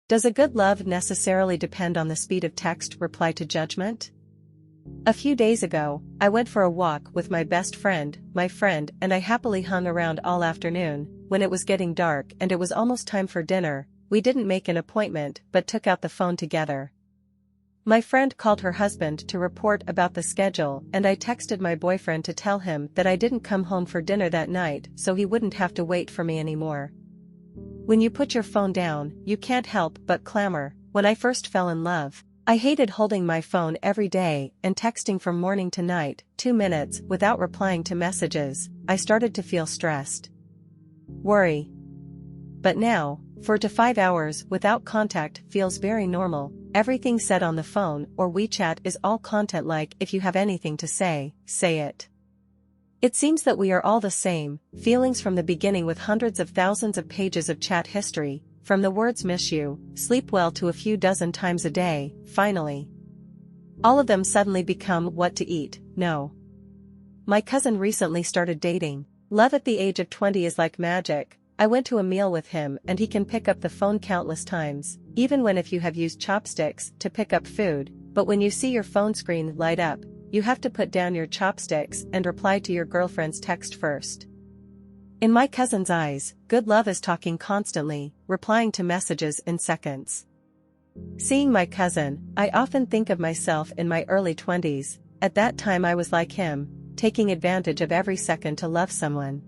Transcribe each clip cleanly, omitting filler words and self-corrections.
Does a good love necessarily depend on the speed of text? Reply to judgment. A few days ago, I went for a walk with my best friend, and I happily hung around all afternoon. When it was getting dark and it was almost time for dinner, we didn't make an appointment but took out the phone together. My friend called her husband to report about the schedule, and I texted my boyfriend to tell him that I didn't come home for dinner that night so he wouldn't have to wait for me anymore. When you put your phone down, you can't help but clamor. When I first fell in love, I hated holding my phone every day and texting from morning to night, 2 minutes without replying to messages. I started to feel stressed. Worry. But now, 4 to 5 hours without contact feels very normal. Everything said on the phone or WeChat is all content, like if you have anything to say, say it. It seems that we are all the same, feelings from the beginning, with hundreds of thousands of pages of chat history, from the words miss you, sleep well to a few dozen times a day, finally. All of them suddenly become what to eat, no. My cousin recently started dating. Love at the age of 20 is like magic. I went to a meal with him and he can pick up the phone countless times, even when if you have used chopsticks to pick up food, but when you see your phone screen light up, you have to put down your chopsticks and reply to your girlfriend's text first. In my cousin's eyes, good love is talking constantly, replying to messages in seconds. Seeing my cousin, I often think of myself in my early 20s. At that time I was like him, taking advantage of every second to love someone.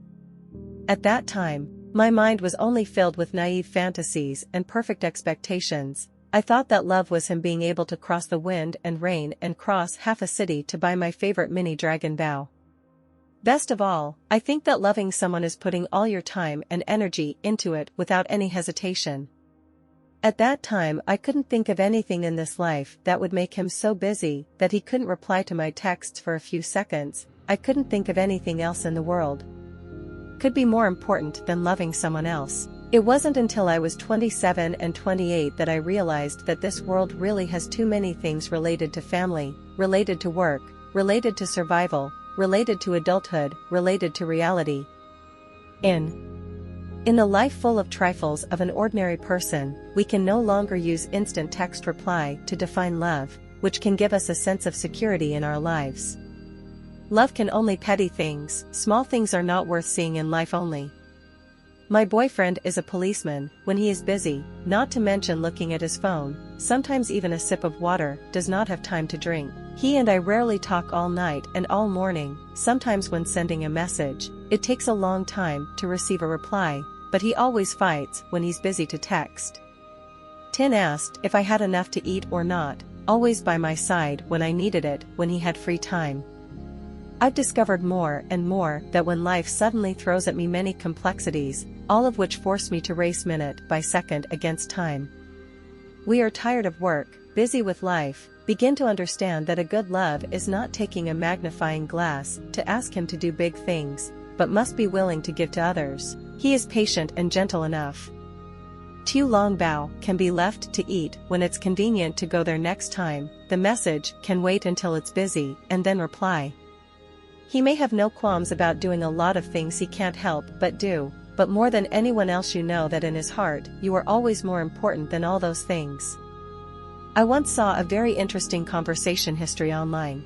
At that time, my mind was only filled with naive fantasies and perfect expectations. I thought that love was him being able to cross the wind and rain and cross half a city to buy my favorite mini dragon bow. Best of all, I think that loving someone is putting all your time and energy into it without any hesitation. At that time I couldn't think of anything in this life that would make him so busy that he couldn't reply to my texts for a few seconds. I couldn't think of anything else in the world could be more important than loving someone else. It wasn't until I was 27 and 28 that I realized that this world really has too many things related to family, related to work, related to survival, related to adulthood, related to reality. In the life full of trifles of an ordinary person, we can no longer use instant text reply to define love, which can give us a sense of security in our lives. Love can only petty things. Small things are not worth seeing in life only. My boyfriend is a policeman. When he is busy, not to mention looking at his phone, sometimes even a sip of water, does not have time to drink. He and I rarely talk all night and all morning. Sometimes when sending a message, it takes a long time to receive a reply, but he always fights when he's busy to text. Tin asked if I had enough to eat or not, always by my side when I needed it, when he had free time. I've discovered more and more that when life suddenly throws at me many complexities, all of which force me to race minute by second against time. We are tired of work, busy with life, begin to understand that a good love is not taking a magnifying glass to ask him to do big things, but must be willing to give to others. He is patient and gentle enough. Too long bow can be left to eat when it's convenient to go there next time. The message can wait until it's busy and then reply. He may have no qualms about doing a lot of things he can't help but do, but more than anyone else you know that in his heart you are always more important than all those things. I once saw a very interesting conversation history online.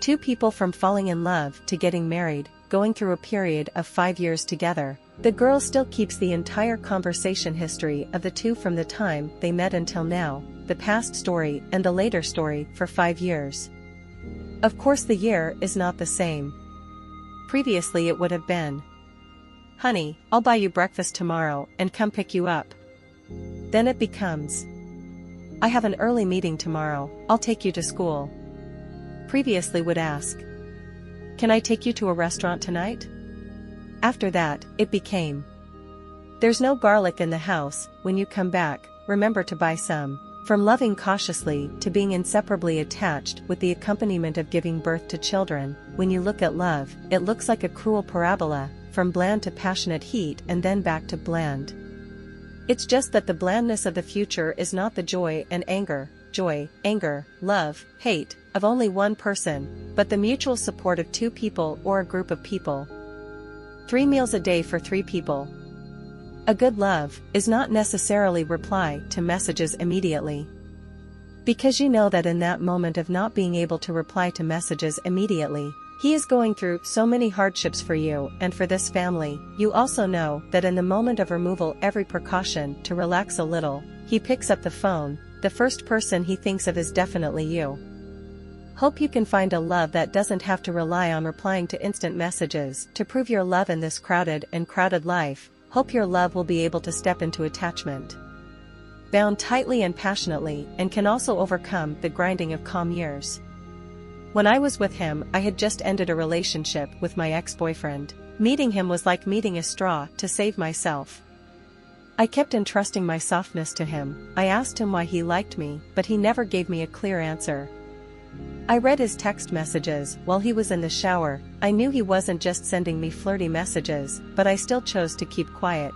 2 people from falling in love to getting married, going through a period of 5 years together. The girl still keeps the entire conversation history of the two from the time they met until now, the past story and the later story for 5 years. Of course the year is not the same. Previously it would have been, "Honey, I'll buy you breakfast tomorrow and come pick you up." Then it becomes, "I have an early meeting tomorrow, I'll take you to school." Previously would ask, "Can I take you to a restaurant tonight?" After that, it became, "There's no garlic in the house, when you come back, remember to buy some." From loving cautiously to being inseparably attached with the accompaniment of giving birth to children, when you look at love, it looks like a cruel parabola, from bland to passionate heat and then back to bland. It's just that the blandness of the future is not the joy and anger, love, hate, of only one person, but the mutual support of 2 people or a group of people. 3 meals a day for 3 people. A good love is not necessarily reply to messages immediately. Because you know that in that moment of not being able to reply to messages immediately, he is going through so many hardships for you and for this family. You also know that in the moment of removal, every precaution to relax a little, he picks up the phone, the first person he thinks of is definitely you. Hope you can find a love that doesn't have to rely on replying to instant messages to prove your love in this crowded life. Hope your love will be able to step into attachment, bound tightly and passionately, and can also overcome the grinding of calm years. When I was with him, I had just ended a relationship with my ex-boyfriend. Meeting him was like meeting a straw to save myself. I kept entrusting my softness to him. I asked him why he liked me, but he never gave me a clear answer. I read his text messages while he was in the shower. I knew he wasn't just sending me flirty messages, but I still chose to keep quiet.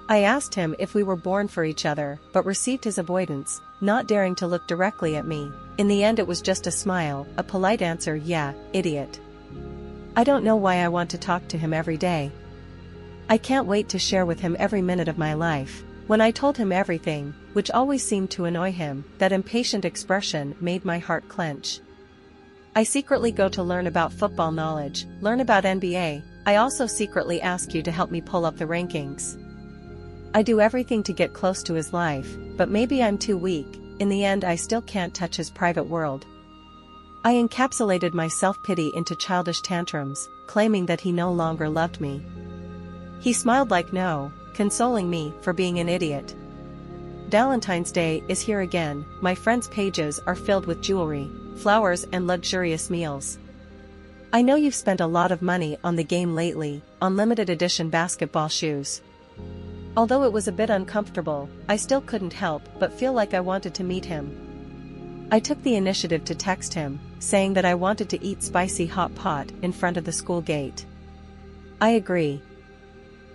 I asked him if we were born for each other, but received his avoidance, not daring to look directly at me. In the end it was just a smile, a polite answer, yeah, idiot. I don't know why I want to talk to him every day. I can't wait to share with him every minute of my life. When I told him everything, which always seemed to annoy him, that impatient expression made my heart clench. I secretly go to learn about football knowledge, learn about NBA. I also secretly ask you to help me pull up the rankings. I do everything to get close to his life, but maybe I'm too weak. In the end I still can't touch his private world. I encapsulated my self-pity into childish tantrums, claiming that he no longer loved me. He smiled like no, consoling me for being an idiot. Valentine's Day is here again. My friends' pages are filled with jewelry, flowers and luxurious meals. I know you've spent a lot of money on the game lately, on limited edition basketball shoes. Although it was a bit uncomfortable, I still couldn't help but feel like I wanted to meet him. I took the initiative to text him, saying that I wanted to eat spicy hot pot in front of the school gate. I agree.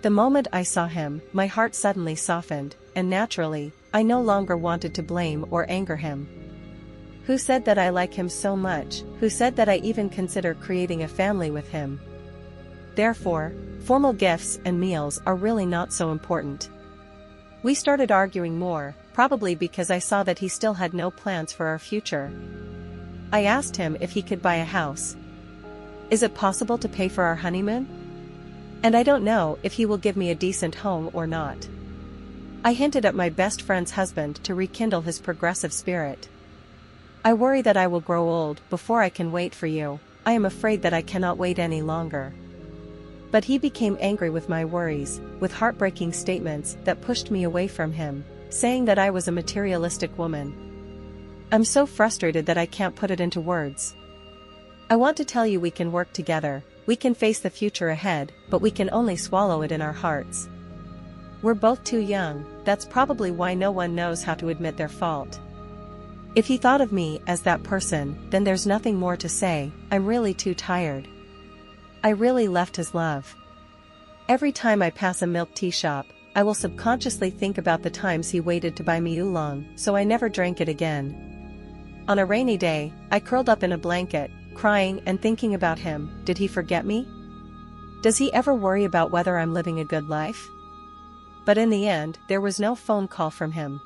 The moment I saw him, my heart suddenly softened, and naturally, I no longer wanted to blame or anger him. Who said that I like him so much? Who said that I even consider creating a family with him? Therefore, formal gifts and meals are really not so important. We started arguing more, probably because I saw that he still had no plans for our future. I asked him if he could buy a house. Is it possible to pay for our honeymoon? And I don't know if he will give me a decent home or not. I hinted at my best friend's husband to rekindle his progressive spirit. I worry that I will grow old before I can wait for you. I am afraid that I cannot wait any longer. But he became angry with my worries, with heartbreaking statements that pushed me away from him, saying that I was a materialistic woman. I'm so frustrated that I can't put it into words. I want to tell you we can work together, we can face the future ahead, but we can only swallow it in our hearts. We're both too young, that's probably why no one knows how to admit their fault. If he thought of me as that person, then there's nothing more to say. I'm really too tired. I really left his love. Every time I pass a milk tea shop, I will subconsciously think about the times he waited to buy me oolong, so I never drank it again. On a rainy day, I curled up in a blanket, crying and thinking about him. Did he forget me? Does he ever worry about whether I'm living a good life? But in the end, there was no phone call from him.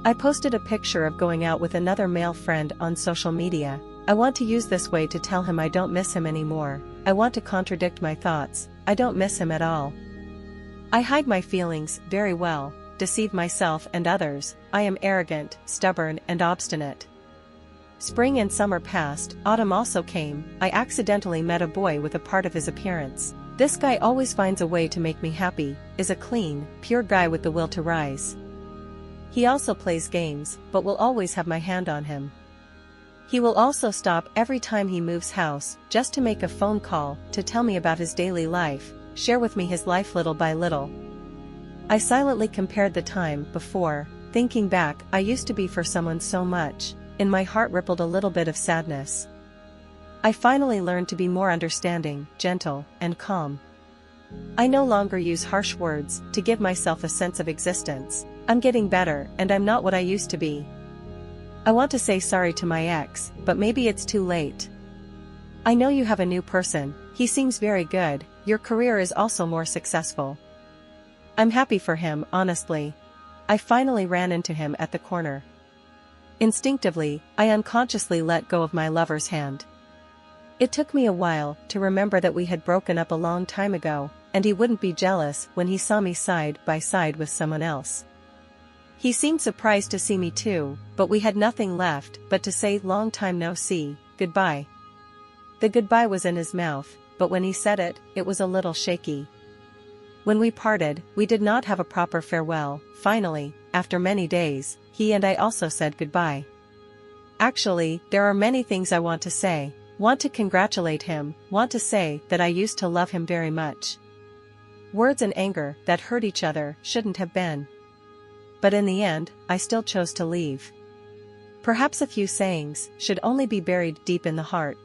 I posted a picture of going out with another male friend on social media. I want to use this way to tell him I don't miss him anymore. I want to contradict my thoughts. I don't miss him at all. I hide my feelings very well, deceive myself and others. I am arrogant, stubborn and obstinate. Spring and summer passed, autumn also came. I accidentally met a boy with a part of his appearance. This guy always finds a way to make me happy, is a clean, pure guy with the will to rise. He also plays games, but will always have my hand on him. He will also stop every time he moves house, just to make a phone call, to tell me about his daily life, share with me his life little by little. I silently compared the time before, thinking back, I used to be for someone so much. In my heart rippled a little bit of sadness. I finally learned to be more understanding, gentle, and calm. I no longer use harsh words to give myself a sense of existence. I'm getting better, and I'm not what I used to be. I want to say sorry to my ex, but maybe it's too late. I know you have a new person, he seems very good, your career is also more successful. I'm happy for him, honestly. I finally ran into him at the corner. Instinctively, I unconsciously let go of my lover's hand. It took me a while to remember that we had broken up a long time ago, and he wouldn't be jealous when he saw me side by side with someone else. He seemed surprised to see me too, but we had nothing left but to say long time no see, goodbye. The goodbye was in his mouth, but when he said it, it was a little shaky. When we parted, we did not have a proper farewell. Finally, after many days, he and I also said goodbye. Actually, there are many things I want to say. Want to congratulate him, want to say that I used to love him very much. Words and anger that hurt each other shouldn't have been. But in the end, I still chose to leave. Perhaps a few sayings should only be buried deep in the heart,